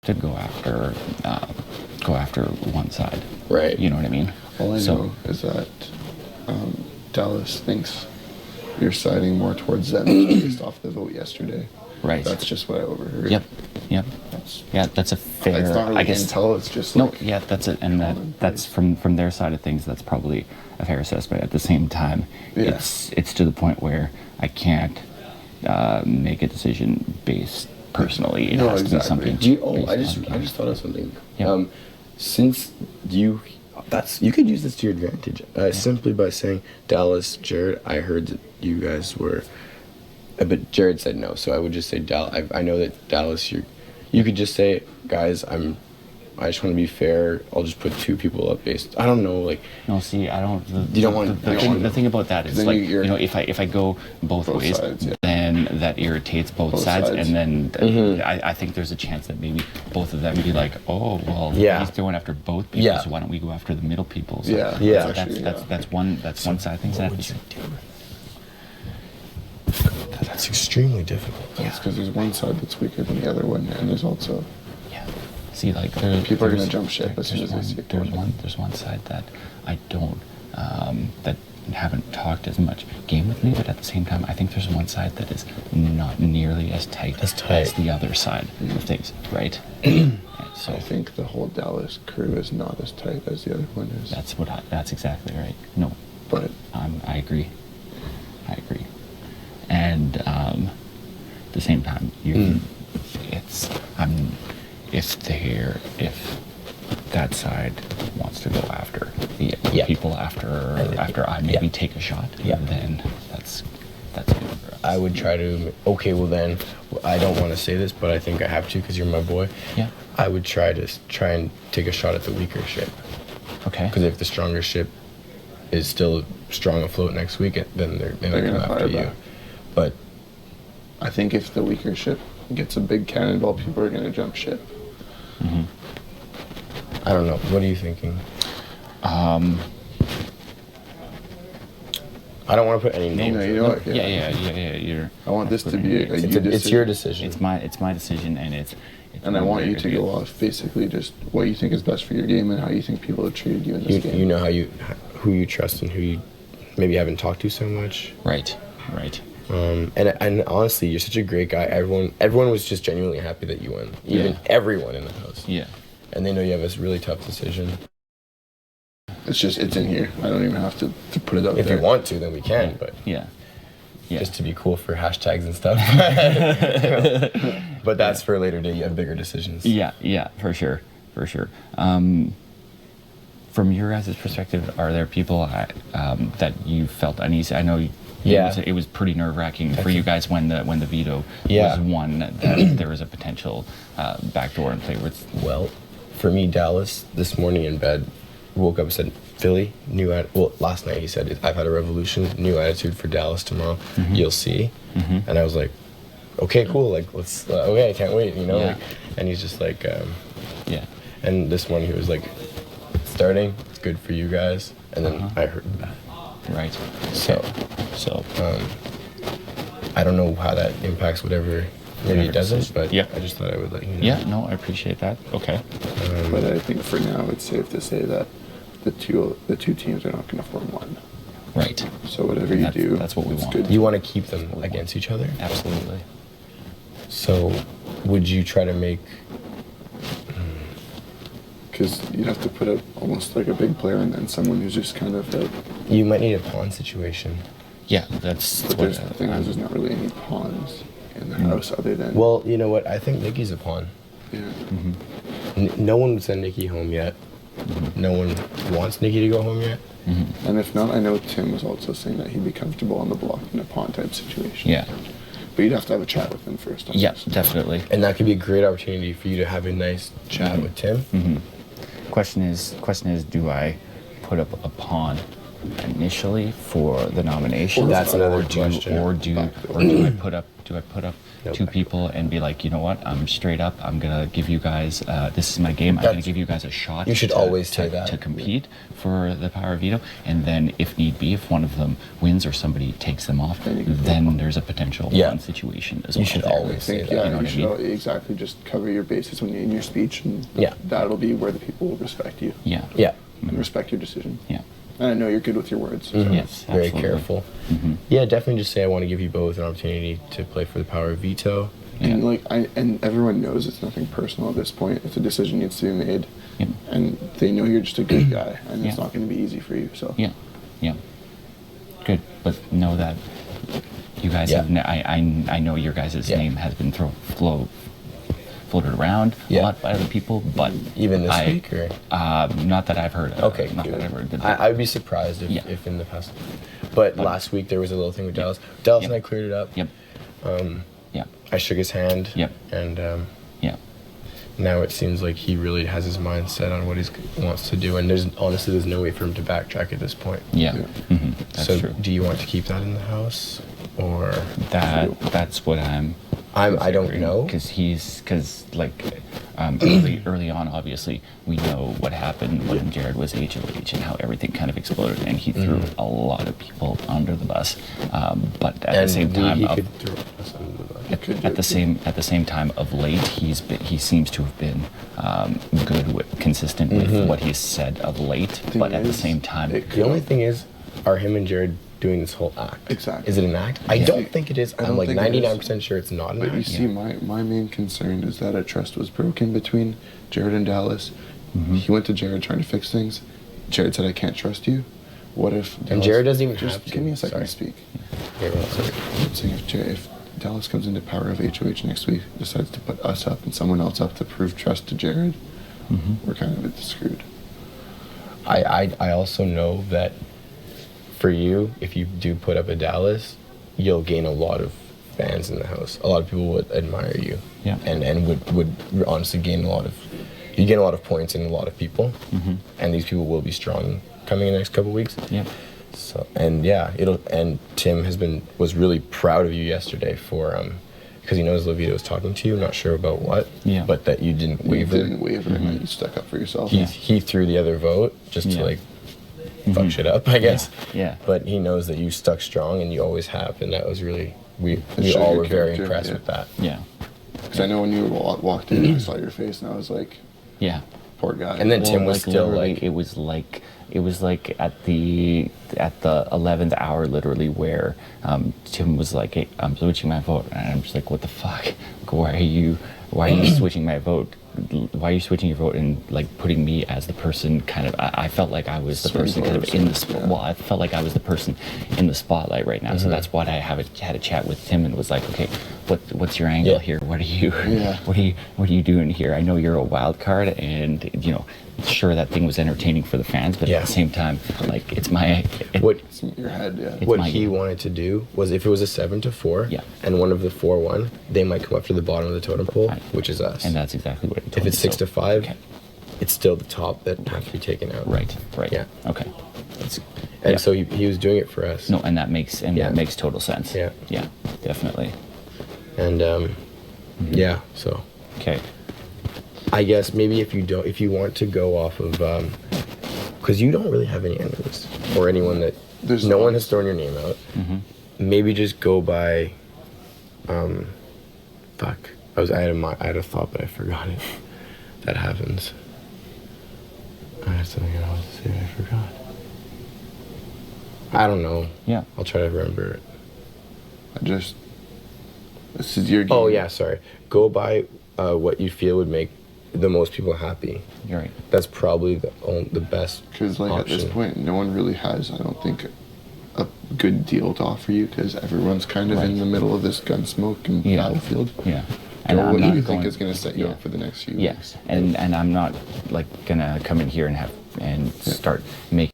to go after one side. Right. You know what I mean? All I know is that Dallas thinks you're siding more towards them based off the vote yesterday. Right. That's just what I overheard. Yep. That's a fair. It's not really I guess intel. It's just no. like Yeah, that's it, and that's from their side of things. That's probably a fair assessment. At the same time, it's to the point where I can't make a decision based personally. It has to be something. I just thought of something. Yep. Since you could use this to your advantage simply by saying, Dallas, Jared, I heard that you guys were, but Jared said no, so I would just say I know that Dallas, you could just say, guys, I just want to be fair. I'll just put 2 people up based. I don't know, like. No, see, I don't. You don't want. The thing about that is, like, if I go both ways, sides, then that irritates both sides, and then I think there's a chance that maybe both of them be like, oh, well, he's going after both people, so why don't we go after the middle people? So that's one side of things. That's extremely difficult. That's because there's one side that's weaker than the other one, and there's also. See, like people are gonna jump ship as soon as they see it. There's one side that I don't that haven't talked as much game with me, but at the same time, I think there's one side that is not nearly as tight as the other side of things, right? So I think the whole Dallas crew is not as tight as the other one is. That's exactly right. No, but I agree, and at the same time, if that side wants to go after the people after I maybe take a shot, then that's good for us. I would try to. Okay, well then, I don't want to say this, but I think I have to because you're my boy. Yeah. I would try and take a shot at the weaker ship. Okay. Because if the stronger ship is still strong afloat next week, then they're gonna come after you. But I think if the weaker ship gets a big cannonball, people are gonna jump ship. Mm-hmm. I don't know. What are you thinking? I don't want to put any names. No, you know what? Yeah. I want this to be a you decision. It's your decision. It's my decision, and it's and I want you to go off basically just what you think is best for your game and how you think people have treated you in this game. You know who you trust and who you maybe haven't talked to so much. Right. And honestly, you're such a great guy. Everyone was just genuinely happy that you won. Even everyone in the house. Yeah. And they know you have this really tough decision. It's in here. I don't even have to put it up if there. If you want to, then we can. But just to be cool for hashtags and stuff. But that's for a later day. You have bigger decisions. Yeah, for sure. From your guys' perspective, are there people that you felt uneasy? I know. It was pretty nerve-wracking for you guys when the veto was won. That there was a potential backdoor in play with. Well, for me, Dallas this morning in bed woke up and said, "Philly, last night he said, I've had a revolution, new attitude for Dallas tomorrow. Mm-hmm. You'll see." Mm-hmm. And I was like, "Okay, cool. Like let's. Okay, I can't wait. Like, and he's just like, And this morning he was like, "Starting, it's good for you guys." And then I heard that. Right. So, I don't know how that impacts whatever. Maybe it doesn't, but I just thought I would let you know. Yeah, no, I appreciate that. Okay. But I think for now it's safe to say that the two teams are not going to form one. Right. So whatever you do, that's what we want. Good. You want to keep them against each other? Absolutely. So, would you try to make? Because you'd have to put up almost like a big player and then someone who's just kind of like. You might need a pawn situation. Yeah, that's. But the thing is, there's not really any pawns in the house other than. Well, you know what? I think Nikki's a pawn. Yeah. Mm-hmm. No one would send Nikki home yet. Mm-hmm. No one wants Nikki to go home yet. Mm-hmm. And if not, I know Tim was also saying that he'd be comfortable on the block in a pawn type situation. Yeah. But you'd have to have a chat with him first. Yeah, definitely. And that could be a great opportunity for you to have a nice chat with Tim. Mm-hmm. Question is, do I put up a pawn initially for the nomination? That's another question. Or do I put up No two back. people and be like, you know what, I'm straight up. I'm gonna give you guys. This is my game. I'm gonna give you guys a shot. You should always say that. To compete for the power of veto, and then if need be, if one of them wins or somebody takes them off, then there's a potential one situation as well. You should there. always say that. Yeah, You know what I mean? exactly. Just cover your bases when you in your speech, and Yeah. that'll be where the people will respect you Yeah. Yeah. and respect your decision. Yeah. And I know you're good with your words. So. Yes. Very Absolutely. careful. Yeah, definitely just say I want to give you both an opportunity to play for the power of veto. And Yeah. and everyone knows it's nothing personal at this point. If a decision needs to be made, Yep. and they know you're just a good guy, and it's Yeah. not going to be easy for you. So Yeah. Yeah. Good, but know that you guys Yeah. have. I know your guys' Yeah. name has been floated around Yeah. a lot by other people, but Even this week, or not that I've heard. Okay, not good. that I've heard. I'd be surprised if, Yeah. if in the past. But last week there was a little thing with Dallas. Dallas Yep. and I cleared it up. Yep. Yeah. I shook his hand. Yep. And Yeah. now it seems like he really has his mind set on what he wants to do. And there's no way for him to backtrack at this point. Yeah. Yeah. That's so true. do you want to keep that in the house, or That's what I don't know. Because early on, obviously, we know what happened when Jared was HOH and how everything kind of exploded, and he threw a lot of people under the bus. But at the same time, he could throw us under the bus. at the same time, of late, he seems to have been consistent with what he's said of late. But at the same time, The only thing is, are him and Jared doing this whole act? Exactly. Is it an act? I don't think it is. I I'm don't like think it is. 99% sure it's not an But you act. see, my main concern is that a trust was broken between Jared and Dallas. He went to Jared trying to fix things. Jared said, "I can't trust you." What if? And Jared doesn't even just have to. give me a second Sorry. to speak. Yeah, well, sorry. I'm saying if Dallas comes into power of HOH next week, decides to put us up and someone else up to prove trust to Jared, we're kind of a bit screwed. I also know that for you, if you do put up a Dallas, you'll gain a lot of fans in the house. A lot of people would admire you. Yeah. And would honestly gain a lot of points in a lot of people. And these people will be strong coming in the next couple of weeks. yeah. So and Tim was really proud of you yesterday for because he knows Levito was talking to you, not sure about what. Yeah. But that you didn't You waver. didn't waver and that you stuck up for yourself. He threw the other vote just Yeah. to like fuck shit up, I guess. Yeah. But he knows that you stuck strong and you always have, and that was really we showed all your were very character, impressed yeah. with that. Yeah. Because I know when you walked in, I saw your face and I was like, Yeah. poor guy. And then Tim was still literally, like, it was like at the 11th hour, literally, where Tim was like, "Hey, I'm switching my vote," and I'm just like, "What the fuck? Why are you switching my vote? Why are you switching your vote and like putting me as the person?" Kind of, I felt like I was the Swing person kind of voters, in the yeah. well, I felt like I was the person in the spotlight right now. So that's why I had a chat with Tim and was like, "Okay, what's your angle Yeah. here? What are you Yeah. what are you doing here? I know you're a wild card, and sure, that thing was entertaining for the fans, but Yeah. at the same time, like it's my what It's in your head, yeah. It's what my he game. wanted to do was if it was a 7-4, Yeah. and one of the 4 won, they might come up to the bottom of the totem pole, Right. which is us. and that's exactly what he told if me. it's 6-5, okay. it's still the top that have to be taken out. Right. Yeah. Okay. That's, And yeah. so he was doing it for us. No, and that makes Yeah. total sense. Yeah. Yeah, definitely. And yeah, so Okay. I guess maybe if you want to go off of, because you don't really have any enemies or anyone that There's no not. one has thrown your name out. Maybe just go by, fuck. I had a thought, but I forgot it. That happens. I had something I wanted to say, but I forgot. I don't know. Yeah. I'll try to remember it. This is your game. Oh yeah, sorry. Go by what you feel would make the most people happy. You're right. That's probably the best. Because like at this option. point, no one really has, I don't think, a good deal to offer you because everyone's kind of in Right. the middle of this gunsmoke and Yeah. battlefield. Yeah. And I'm what do not you going- think is going to set you yeah. up for the next few Yes, weeks? and I'm not like gonna come in here and start making